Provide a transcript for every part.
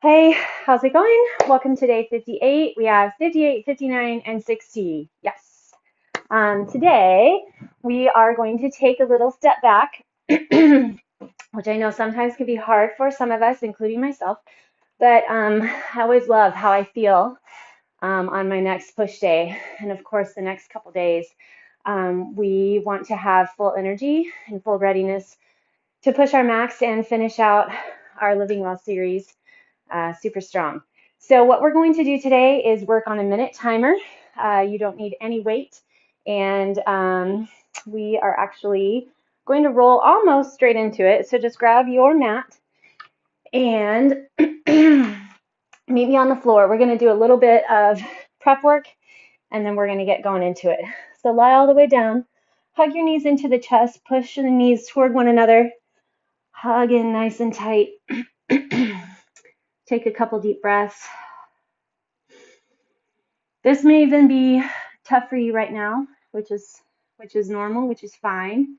Hey, how's it going? Welcome to day 58. We have 58, 59, and 60. Yes. Today, we are going to take a little step back, which I know sometimes can be hard for some of us, including myself. But I always love how I feel on my next push day. And of course, the next couple days, we want to have full energy and full readiness to push our max and finish out our Living Well series super strong. So what we're going to do today is work on a minute timer. You don't need any weight, and we are actually going to roll almost straight into it. So just grab your mat and meet me on the floor. We're going to do a little bit of prep work, and then we're going to get going into it. So lie all the way down, hug your knees into the chest, push the knees toward one another, hug in nice and tight. Take a couple deep breaths. This may even be tough for you right now, which is normal, which is fine.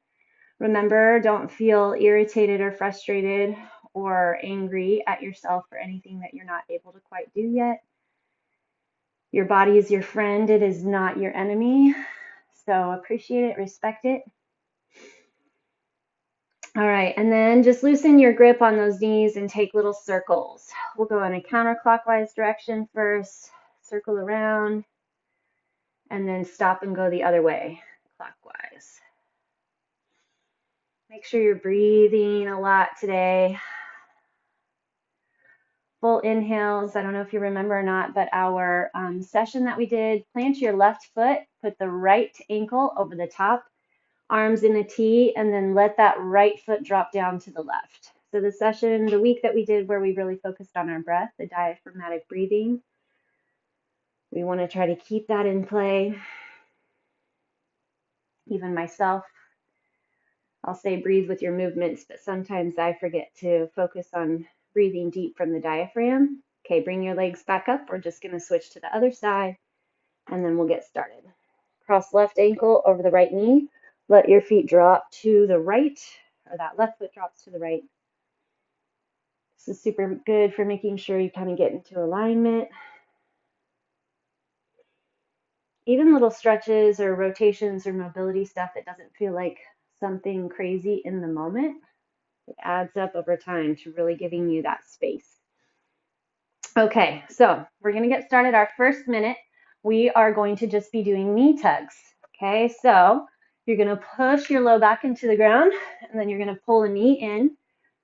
Remember, don't feel irritated or frustrated or angry at yourself for anything that you're not able to quite do yet. Your body is your friend, it is not your enemy. So appreciate it, respect it. All right, and then just loosen your grip on those knees and take little circles. We'll go in a counterclockwise direction first, circle around, and then stop and go the other way, clockwise. Make sure you're breathing a lot today. Full inhales. I don't know if you remember or not, but our session that we did, plant your left foot, put the right ankle over the top, arms in a T, and then let that right foot drop down to the left. So the session, the week that we did where we really focused on our breath, the diaphragmatic breathing, we want to try to keep that in play. Even myself, I'll say breathe with your movements, but sometimes I forget to focus on breathing deep from the diaphragm. Okay, bring your legs back up. We're just going to switch to the other side, and then we'll get started. Cross left ankle over the right knee. Let your feet drop to the right, or that left foot drops to the right. This is super good for making sure you kind of get into alignment. Even little stretches or rotations or mobility stuff that doesn't feel like something crazy in the moment, it adds up over time to really giving you that space. Okay, so we're going to get started. Our first minute, we are going to just be doing knee tugs. Okay, so you're going to push your low back into the ground, and then you're going to pull a knee in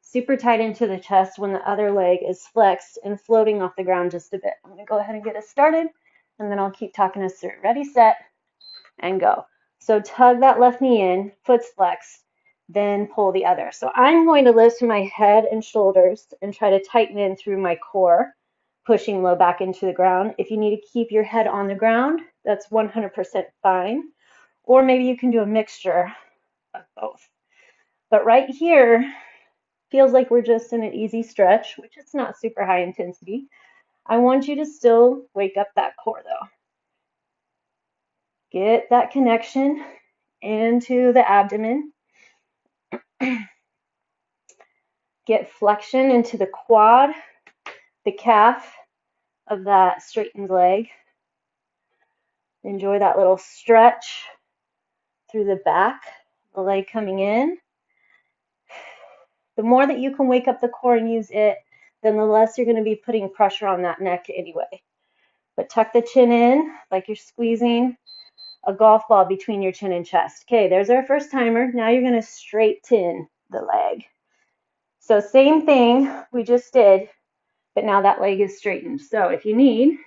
super tight into the chest when the other leg is flexed and floating off the ground just a bit. I'm going to go ahead and get us started, and then I'll keep talking us through. Ready, set, and go. So tug that left knee in, foot's flexed, then pull the other. So I'm going to lift my head and shoulders and try to tighten in through my core, pushing low back into the ground. If you need to keep your head on the ground, that's 100% fine. Or maybe you can do a mixture of both. But right here, feels like we're just in an easy stretch, which is not super high intensity. I want you to still wake up that core though. Get that connection into the abdomen. Get flexion into the quad, the calf of that straightened leg. Enjoy that little stretch through the back, the leg coming in. The more that you can wake up the core and use it, then the less you're going to be putting pressure on that neck anyway. But tuck the chin in like you're squeezing a golf ball between your chin and chest. Okay, there's our first timer. Now you're going to straighten the leg. So same thing we just did, but now that leg is straightened. So if you need,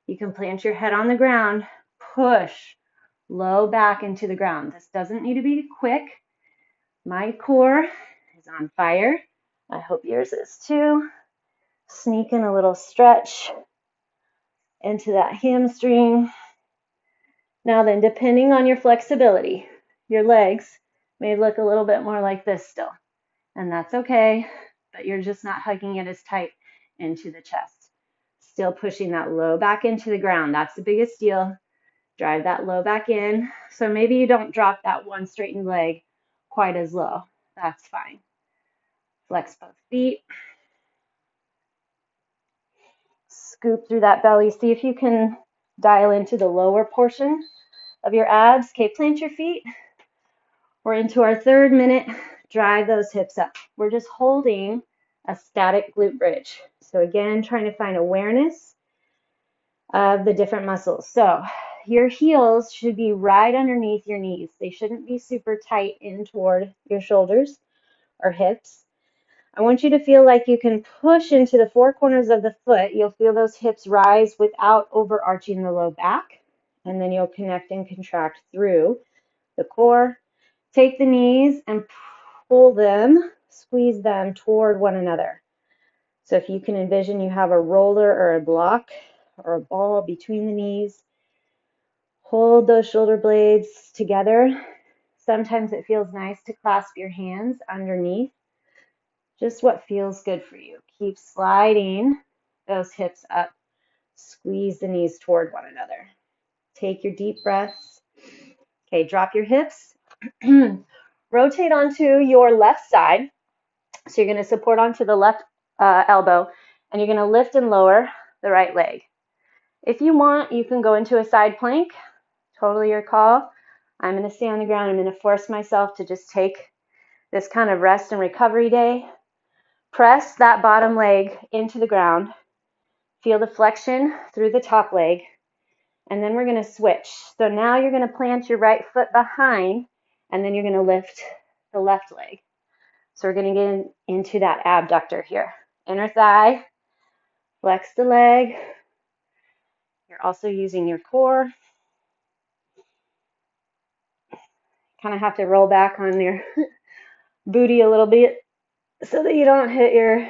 you can plant your head on the ground, push low back into the ground. This doesn't need to be quick. My core is on fire. I hope yours is too. Sneak in a little stretch into that hamstring. Now then, depending on your flexibility, your legs may look a little bit more like this still, and that's okay, but you're just not hugging it as tight into the chest. Still pushing that low back into the ground. That's the biggest deal. Drive that low back in. So maybe you don't drop that one straightened leg quite as low. That's fine. Flex both feet. scoop through that belly. See if you can dial into the lower portion of your abs. Okay, plant your feet. We're into our 3rd minute. Drive those hips up. We're just holding a static glute bridge. So again, trying to find awareness of the different muscles. So your heels should be right underneath your knees. They shouldn't be super tight in toward your shoulders or hips. I want you to feel like you can push into the 4 corners of the foot. You'll feel those hips rise without overarching the low back. And then you'll connect and contract through the core. Take the knees and pull them, squeeze them toward one another. So if you can envision you have a roller or a block or a ball between the knees, hold those shoulder blades together. Sometimes it feels nice to clasp your hands underneath. Just what feels good for you. Keep sliding those hips up. Squeeze the knees toward one another. Take your deep breaths. Okay, drop your hips. Rotate onto your left side. So you're going to support onto the left elbow, and you're going to lift and lower the right leg. If you want, you can go into a side plank. Totally your call. I'm going to stay on the ground. I'm going to force myself to just take this kind of rest and recovery day. Press that bottom leg into the ground. Feel the flexion through the top leg. And then we're going to switch. So now you're going to plant your right foot behind, and then you're going to lift the left leg. So we're going to get into that abductor here. Inner thigh, flex the leg. You're also using your core. Kind of have to roll back on your booty a little bit so that you don't hit your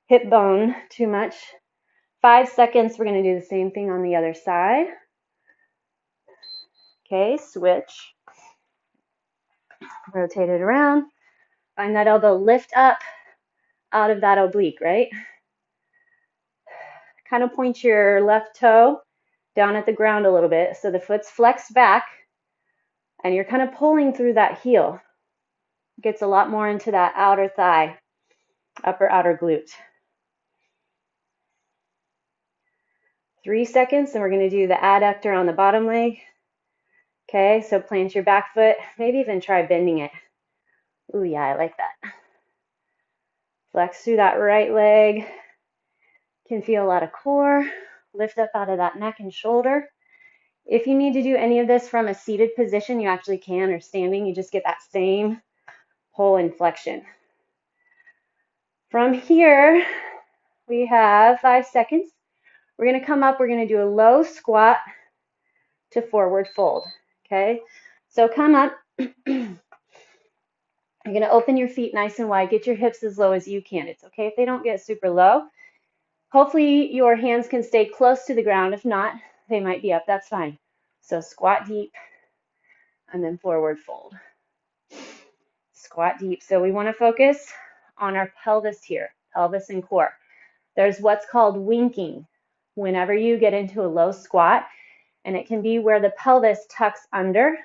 hip bone too much. 5 seconds, we're going to do the same thing on the other side. Okay, switch. Rotate it around. Find that elbow, lift up out of that oblique, right? Kind of point your left toe down at the ground a little bit so the foot's flexed back and you're kind of pulling through that heel. Gets a lot more into that outer thigh, upper outer glute. 3 seconds, and we're going to do the adductor on the bottom leg. Okay, so plant your back foot, maybe even try bending it. Ooh, yeah, I like that. Flex through that right leg. Can feel a lot of core. Lift up out of that neck and shoulder. If you need to do any of this from a seated position, you actually can, or standing, you just get that same whole inflection. From here, we have 5 seconds. We're going to come up, we're going to do a low squat to forward fold. Okay, so come up. You're going to open your feet nice and wide. Get your hips as low as you can. It's okay if they don't get super low. Hopefully your hands can stay close to the ground. If not, they might be up. That's fine. So squat deep and then forward fold. Squat deep. So we want to focus on our pelvis here, pelvis and core. There's what's called winking whenever you get into a low squat, and it can be where the pelvis tucks under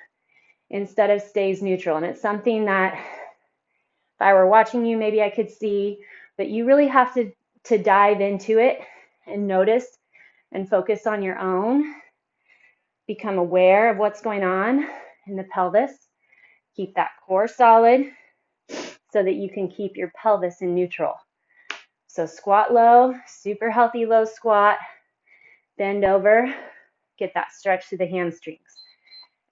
instead of stays neutral. And it's something that if I were watching you, maybe I could see, but you really have to dive into it and notice and focus on your own. Become aware of what's going on in the pelvis. Keep that core solid so that you can keep your pelvis in neutral. So squat low, super healthy low squat. Bend over, get that stretch to the hamstrings.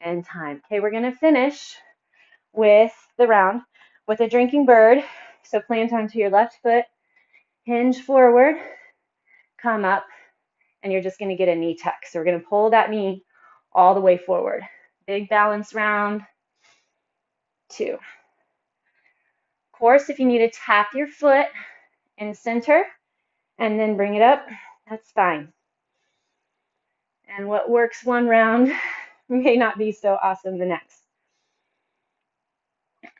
And time. Okay, we're going to finish with the round with a drinking bird. So plant onto your left foot, hinge forward, come up, and you're just going to get a knee tuck. So we're going to pull that knee all the way forward. Big balance round. 2. Of course, if you need to tap your foot in center and then bring it up, that's fine. And what works one round may not be so awesome the next.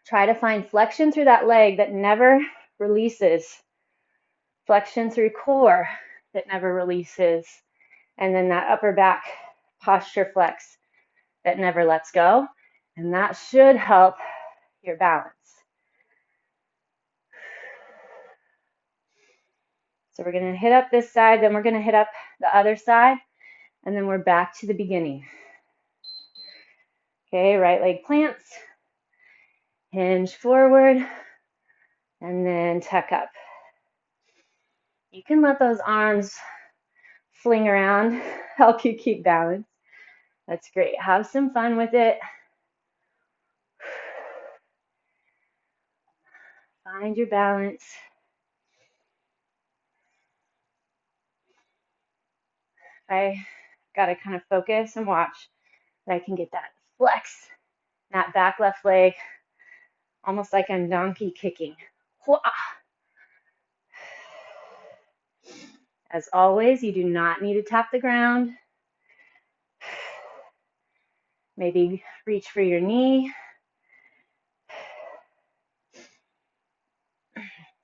Try to find flexion through that leg that never releases. Flexion through core that never releases. And then that upper back posture flex that never lets go. And that should help your balance. So we're going to hit up this side, then we're going to hit up the other side, and then we're back to the beginning. Okay, right leg plants, hinge forward, and then tuck up. You can let those arms fling around, help you keep balance. That's great. Have some fun with it. Find your balance. I got to kind of focus and watch that I can get that flex, that back left leg, almost like I'm donkey kicking. As always, you do not need to tap the ground. Maybe reach for your knee.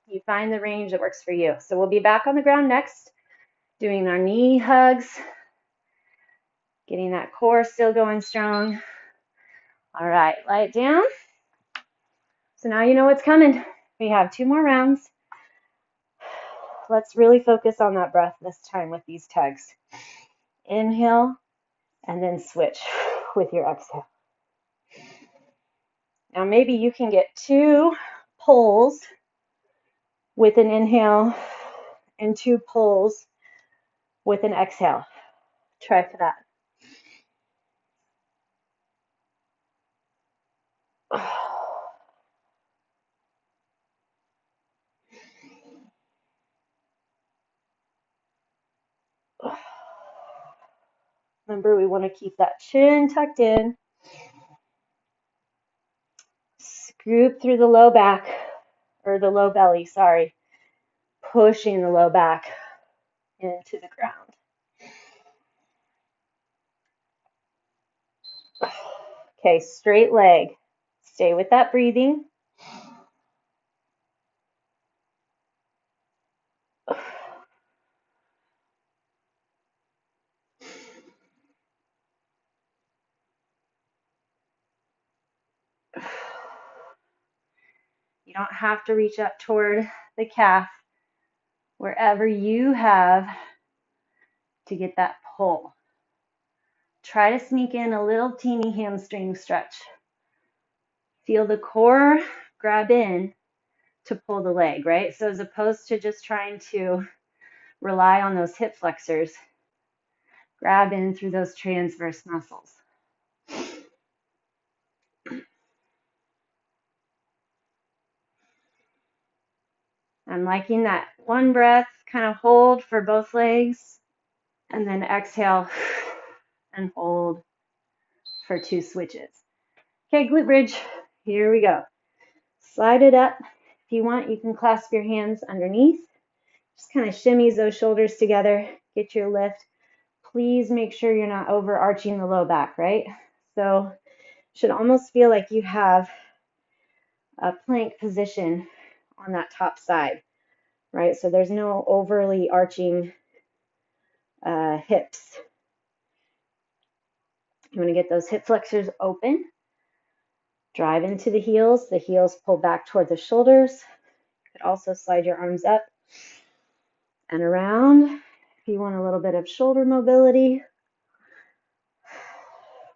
You find the range that works for you. So we'll be back on the ground next, doing our knee hugs, getting that core still going strong. All right, lie it down. So now you know what's coming. We have 2 more rounds. Let's really focus on that breath this time with these tugs. Inhale, and then switch with your exhale. Now maybe you can get 2 pulls with an inhale and 2 pulls with an exhale. Try for that. Remember, we want to keep that chin tucked in. Scoop through the low back, or the low belly, sorry. Pushing the low back into the ground. Okay, straight leg. Stay with that breathing. You don't have to reach up toward the calf, wherever you have to get that pull. Try to sneak in a little teeny hamstring stretch. Feel the core grab in to pull the leg, right? So as opposed to just trying to rely on those hip flexors, grab in through those transverse muscles. I'm liking that one breath, kind of hold for both legs, and then exhale and hold for 2 switches. Okay, glute bridge, here we go. Slide it up. If you want, you can clasp your hands underneath. Just kind of shimmies those shoulders together, get your lift. Please make sure you're not overarching the low back, right? So should almost feel like you have a plank position on that top side, right? So there's no overly arching hips. You want to get those hip flexors open. Drive into the heels pull back toward the shoulders. You could also slide your arms up and around if you want a little bit of shoulder mobility.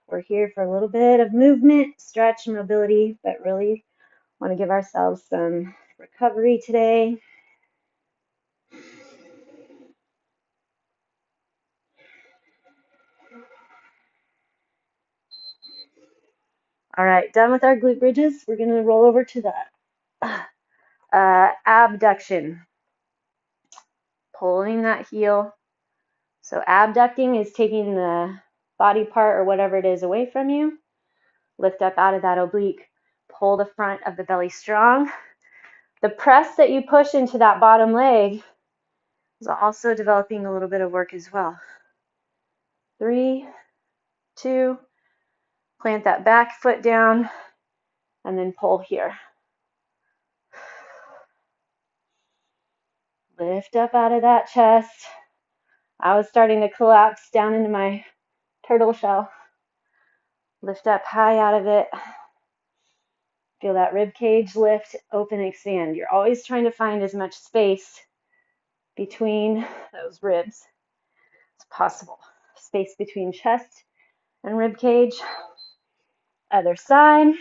We're here for a little bit of movement, stretch, mobility, but really want to give ourselves some recovery today. All right, done with our glute bridges. We're going to roll over to the abduction. Pulling that heel. So abducting is taking the body part or whatever it is away from you. Lift up out of that oblique. Pull the front of the belly strong. The press that you push into that bottom leg is also developing a little bit of work as well. 3, 2, plant that back foot down, and then pull here. Lift up out of that chest. I was starting to collapse down into my turtle shell. Lift up high out of it. Feel that rib cage lift, open, expand. You're always trying to find as much space between those ribs as possible. Space between chest and rib cage. Other side.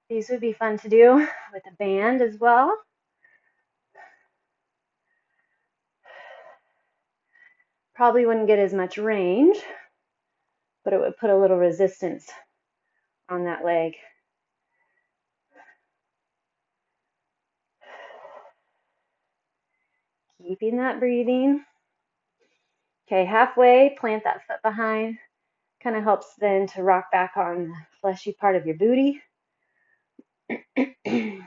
These would be fun to do with a band as well. Probably wouldn't get as much range, but it would put a little resistance on that leg. Keeping that breathing. Okay, halfway, plant that foot behind. Kind of helps then to rock back on the fleshy part of your booty. Good,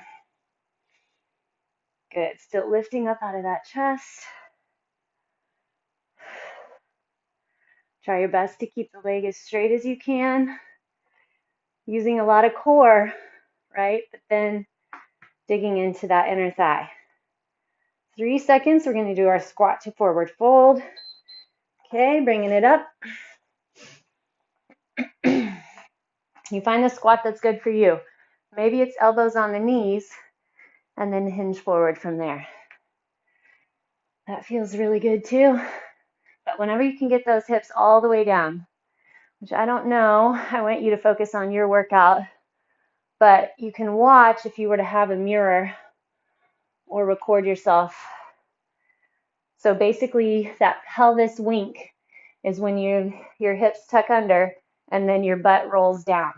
still lifting up out of that chest. Try your best to keep the leg as straight as you can. Using a lot of core, right? But then digging into that inner thigh. 3 seconds, we're going to do our squat to forward fold. Okay, bringing it up. You find the squat that's good for you. Maybe it's elbows on the knees and then hinge forward from there. That feels really good too. But whenever you can get those hips all the way down, which I don't know, I want you to focus on your workout, but you can watch if you were to have a mirror or record yourself. So basically that pelvis wink is when your hips tuck under and then your butt rolls down.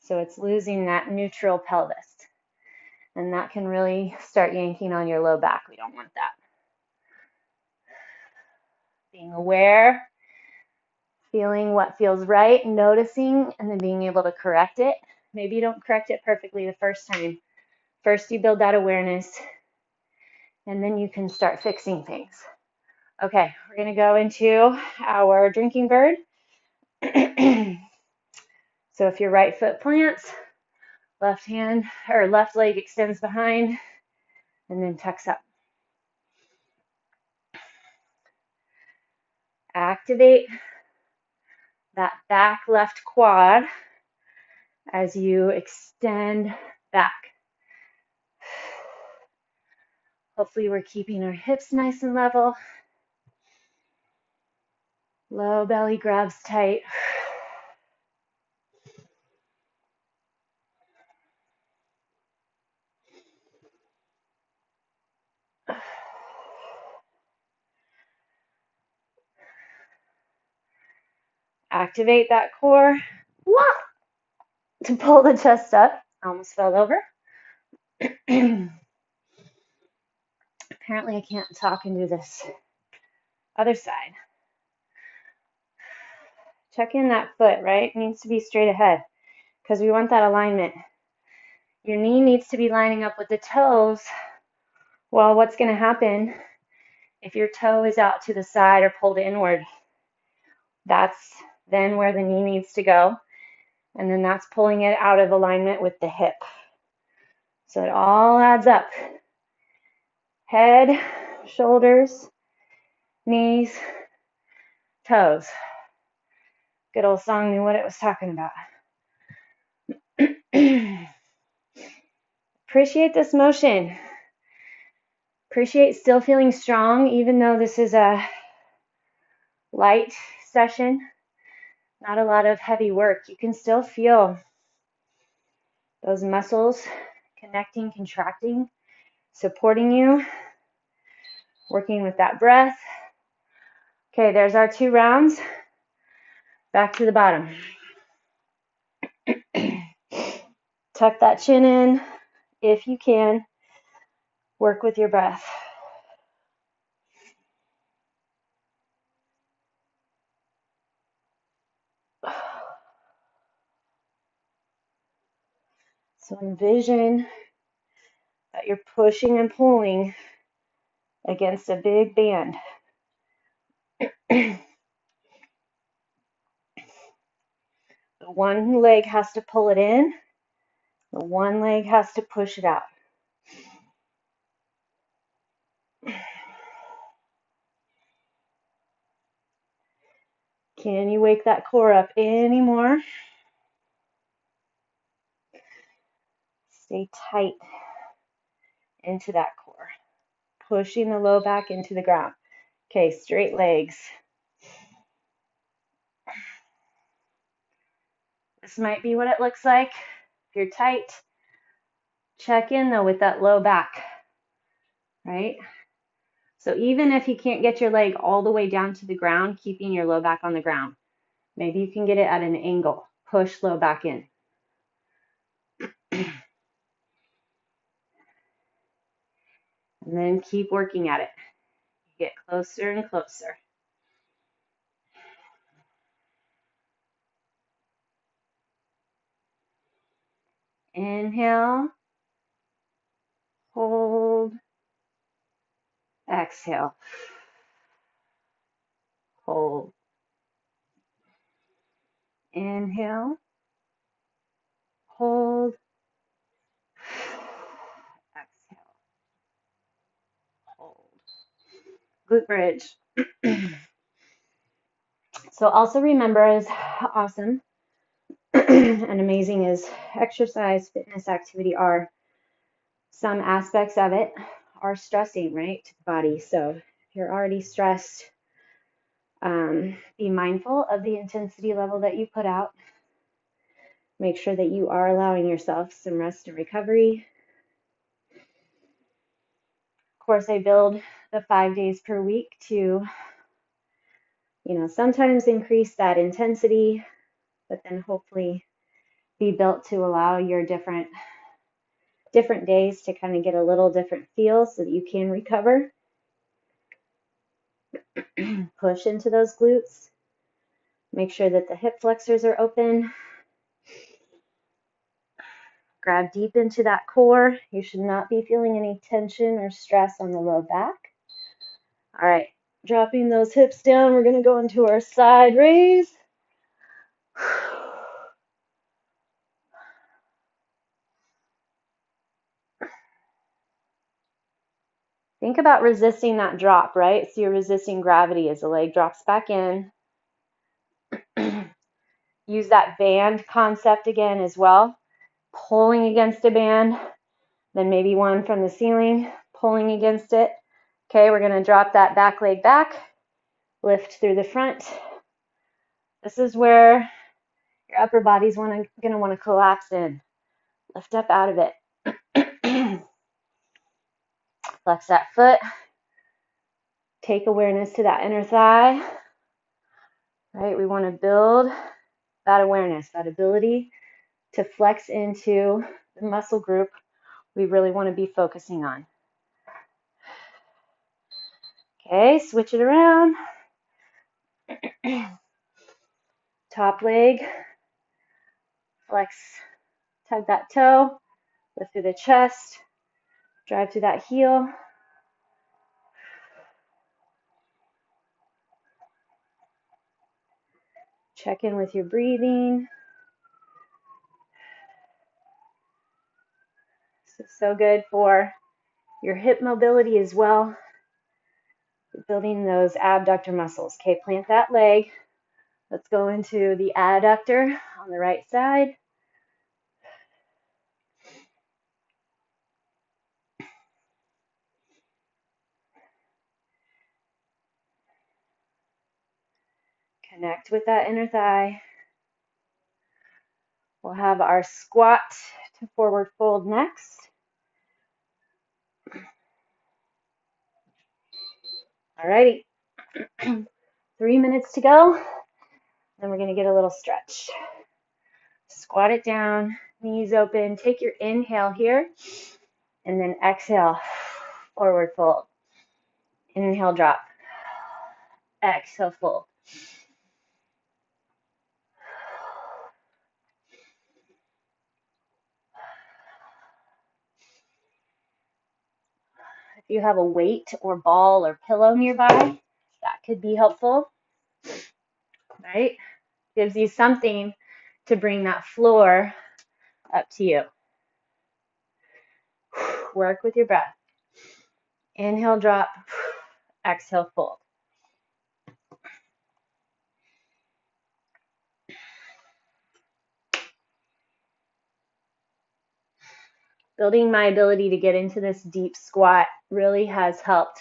So it's losing that neutral pelvis. And that can really start yanking on your low back. We don't want that. Being aware, feeling what feels right, noticing, and then being able to correct it. Maybe you don't correct it perfectly the first time. First, you build that awareness, and then you can start fixing things. Okay, we're going to go into our drinking bird. So if your right foot plants, left hand or left leg extends behind, and then tucks up. Activate that back left quad as you extend back. Hopefully we're keeping our hips nice and level. Low belly grabs tight. Activate that core. To pull the chest up. Almost fell over. Apparently I can't talk and do this. Other side. Check in that foot, right? It needs to be straight ahead because we want that alignment. Your knee needs to be lining up with the toes. Well, what's going to happen if your toe is out to the side or pulled inward? That's then where the knee needs to go. And then that's pulling it out of alignment with the hip. So it all adds up. Head, shoulders, knees, toes. Good old song knew what it was talking about. Appreciate this motion. Appreciate still feeling strong, even though this is a light session. Not a lot of heavy work. You can still feel those muscles connecting, contracting, supporting you, working with that breath. Okay, there's our 2 rounds. Back to the bottom. Tuck that chin in if you can. Work with your breath. So envision that you're pushing and pulling against a big band. The one leg has to pull it in. The one leg has to push it out. Can you wake that core up any more? Stay tight into that core, pushing the low back into the ground. Okay, straight legs. This might be what it looks like. If you're tight, check in though with that low back, right? So even if you can't get your leg all the way down to the ground, keeping your low back on the ground, maybe you can get it at an angle. Push low back in. And then keep working at it. Get closer and closer. Inhale, hold, exhale, hold. Inhale, hold, exhale, hold. Glute bridge. So also remember, as awesome and amazing as exercise, fitness, activity are, some aspects of it are stressing, right, to the body. So if you're already stressed, be mindful of the intensity level that you put out. Make sure that you are allowing yourself some rest and recovery. Of course, I build the 5 days per week to, sometimes increase that intensity, but then hopefully be built to allow your different days to kind of get a little different feel so that you can recover. Push into those glutes. Make sure that the hip flexors are open. Grab deep into that core. You should not be feeling any tension or stress on the low back. All right, dropping those hips down. We're going to go into our side raise. Think about resisting that drop, right? So you're resisting gravity as the leg drops back in. Use that band concept again as well. Pulling against a band, then maybe one from the ceiling, pulling against it. Okay, we're going to drop that back leg back, lift through the front. This is where your upper body's going to want to collapse in. Lift up out of it. Flex that foot. Take awareness to that inner thigh. Right, we want to build that awareness, that ability to flex into the muscle group we really want to be focusing on. Okay, switch it around. Top leg, flex, tug that toe, lift through the chest, drive through that heel. Check in with your breathing. This is so good for your hip mobility as well. Building those abductor muscles. Okay, plant that leg. Let's go into the adductor on the right side. Connect with that inner thigh. We'll have our squat to forward fold next. Alrighty, 3 minutes to go. Then we're going to get a little stretch. Squat it down, knees open. Take your inhale here, and then exhale, forward fold. Inhale, drop. Exhale, fold. If you have a weight or ball or pillow nearby, that could be helpful, right? Gives you something to bring that floor up to you. Work with your breath. Inhale, drop. Exhale, fold. Building my ability to get into this deep squat really has helped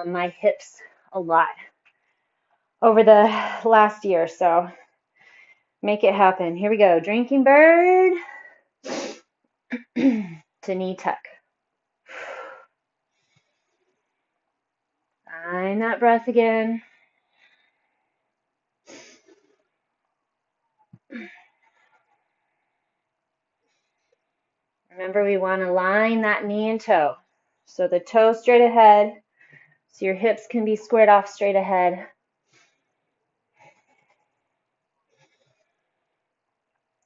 my hips a lot over the last year. So make it happen. Here we go. Drinking bird to knee tuck. Find that breath again. Remember, we want to line that knee and toe. So the toe straight ahead, so your hips can be squared off straight ahead.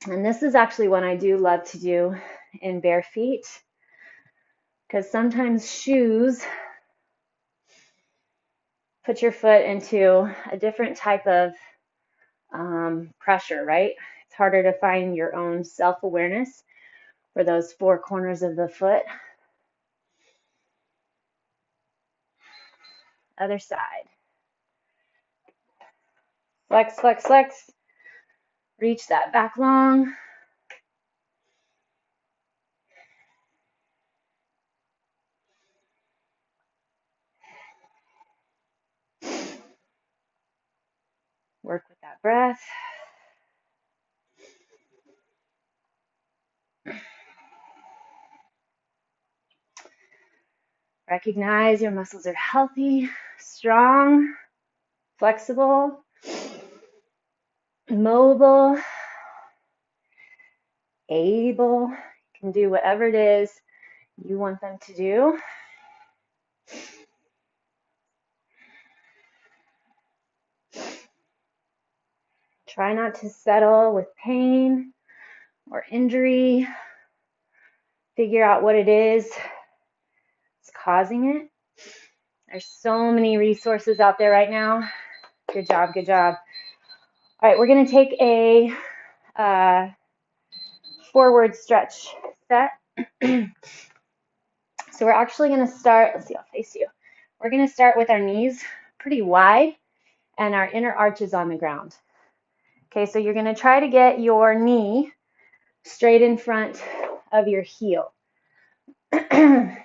And this is actually one I do love to do in bare feet, because sometimes shoes put your foot into a different type of pressure, right? It's harder to find your own self-awareness for those four corners of the foot. Other side. Flex, flex, flex. Reach that back long. Work with that breath. Recognize your muscles are healthy, strong, flexible, mobile, able. You can do whatever it is you want them to do. Try not to settle with pain or injury. Figure out what it is that's causing it. There's so many resources out there right now. Good job, good job. All right, we're going to take a forward stretch set. So we're actually going to start, let's see, I'll face you. We're going to start with our knees pretty wide and our inner arches on the ground. Okay, so you're going to try to get your knee straight in front of your heel.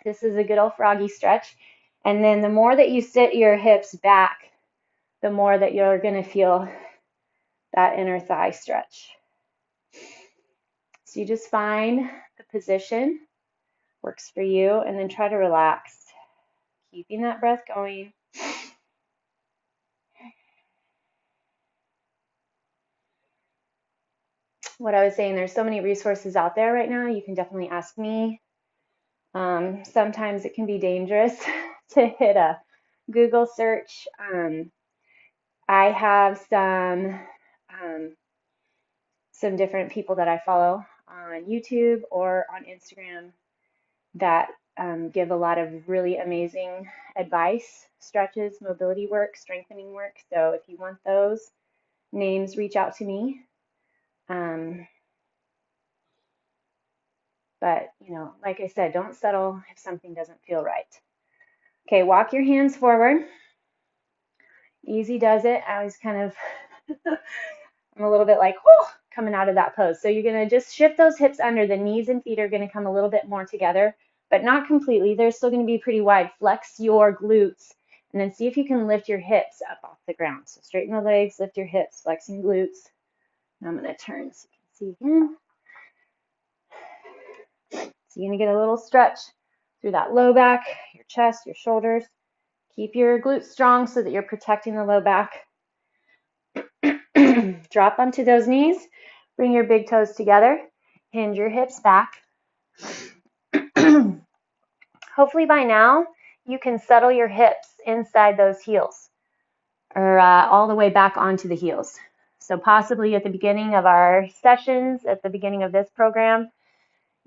This is a good old froggy stretch. And then the more that you sit your hips back, the more that you're going to feel that inner thigh stretch. So you just find the position, works for you, and then try to relax, keeping that breath going. What I was saying, there's so many resources out there right now. You can definitely ask me. Sometimes it can be dangerous to hit a Google search. I have some different people that I follow on YouTube or on Instagram that give a lot of really amazing advice, stretches, mobility work, strengthening work. So if you want those names, reach out to me. But, you know, like I said, don't settle if something doesn't feel right. Okay, walk your hands forward. Easy does it. I always kind of, I'm a little bit like, whoo, coming out of that pose. So you're going to just shift those hips under. The knees and feet are going to come a little bit more together, but not completely. They're still going to be pretty wide. Flex your glutes, and then see if you can lift your hips up off the ground. So straighten the legs, lift your hips, flexing glutes. And I'm going to turn so you can see again. So you're going to get a little stretch through that low back, your chest, your shoulders. Keep your glutes strong so that you're protecting the low back. Drop onto those knees. Bring your big toes together. Hinge your hips back. Hopefully by now you can settle your hips inside those heels, or all the way back onto the heels. So possibly at the beginning of our sessions, at the beginning of this program,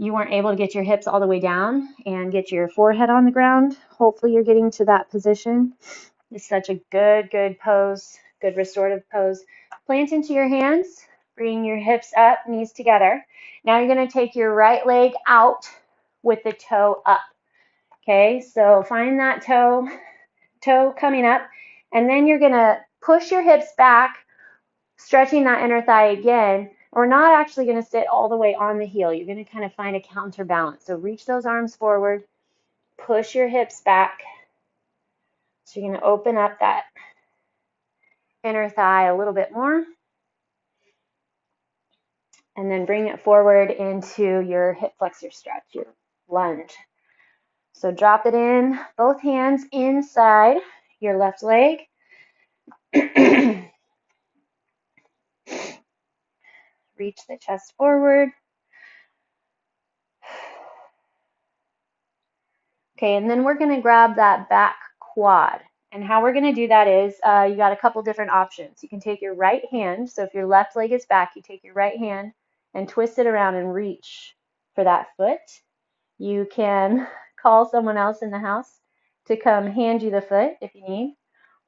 you weren't able to get your hips all the way down and get your forehead on the ground. Hopefully you're getting to that position. It's such a good pose, good restorative pose. Plant into your hands, bring your hips up, knees together. Now you're going to take your right leg out with the toe up. Okay, so find that toe coming up, and then you're going to push your hips back, stretching that inner thigh again, We're not actually going to sit all the way on the heel. You're going to kind of find a counterbalance. So reach those arms forward, push your hips back. So you're going to open up that inner thigh a little bit more. And then bring it forward into your hip flexor stretch, your lunge. So drop it in, both hands inside your left leg. Reach the chest forward. Okay, and then we're going to grab that back quad. And how we're going to do that is you got a couple different options. You can take your right hand. So if your left leg is back, you take your right hand and twist it around and reach for that foot. You can call someone else in the house to come hand you the foot if you need.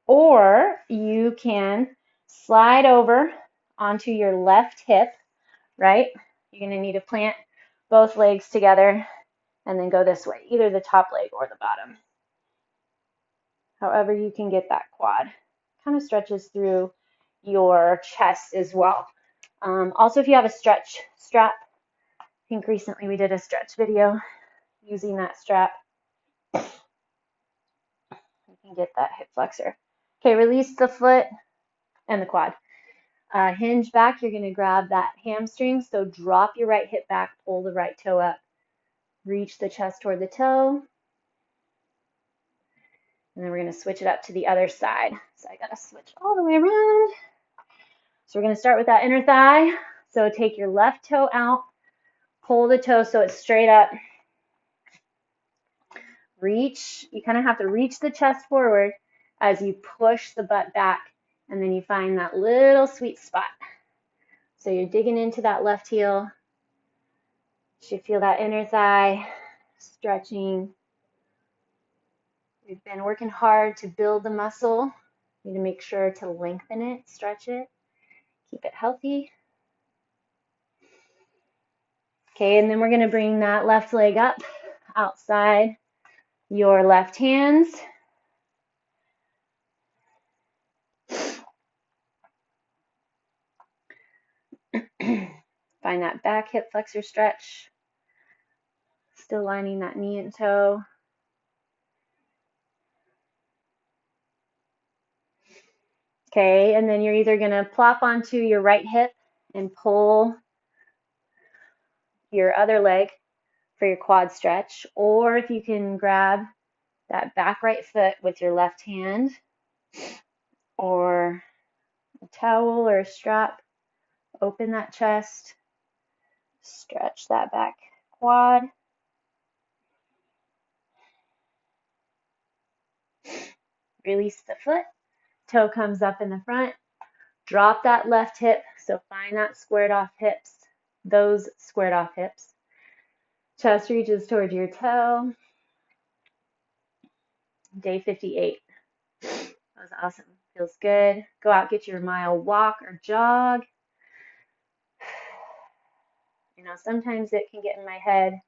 Or you can slide over onto your left hip, right? You're going to need to plant both legs together and then go this way, either the top leg or the bottom. However you can get that quad. Kind of stretches through your chest as well. Also, if you have a stretch strap, I think recently we did a stretch video using that strap. You can get that hip flexor. Okay, release the foot and the quad. Hinge back, you're going to grab that hamstring. So drop your right hip back, pull the right toe up. Reach the chest toward the toe. And then we're going to switch it up to the other side. So I got to switch all the way around. So we're going to start with that inner thigh. So take your left toe out, pull the toe so it's straight up. Reach, you kind of have to reach the chest forward as you push the butt back, and then you find that little sweet spot. So you're digging into that left heel. You should feel that inner thigh stretching. We've been working hard to build the muscle. You need to make sure to lengthen it, stretch it, keep it healthy. Okay, and then we're going to bring that left leg up outside your left hands. Find that back hip flexor stretch. Still lining that knee and toe. Okay, and then you're either going to plop onto your right hip and pull your other leg for your quad stretch, or if you can grab that back right foot with your left hand or a towel or a strap, open that chest, stretch that back quad. Release the foot, toe comes up in the front, drop that left hip, so find that squared off hips, those squared off hips. Chest reaches towards your toe. Day 58. That was awesome. Feels good. Go out, get your mile walk or jog. You know, sometimes it can get in my head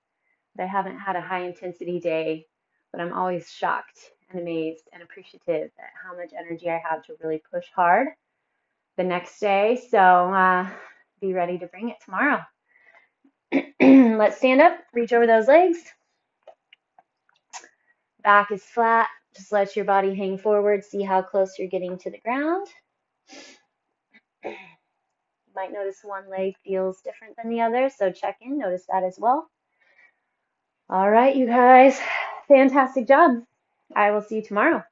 that I haven't had a high intensity day, but I'm always shocked and amazed and appreciative at how much energy I have to really push hard the next day. So be ready to bring it tomorrow. Let's stand up, reach over those legs. Back is flat. Just let your body hang forward. See how close you're getting to the ground. You might notice one leg feels different than the other, so check in, notice that as well. All right, you guys, fantastic job. I will see you tomorrow.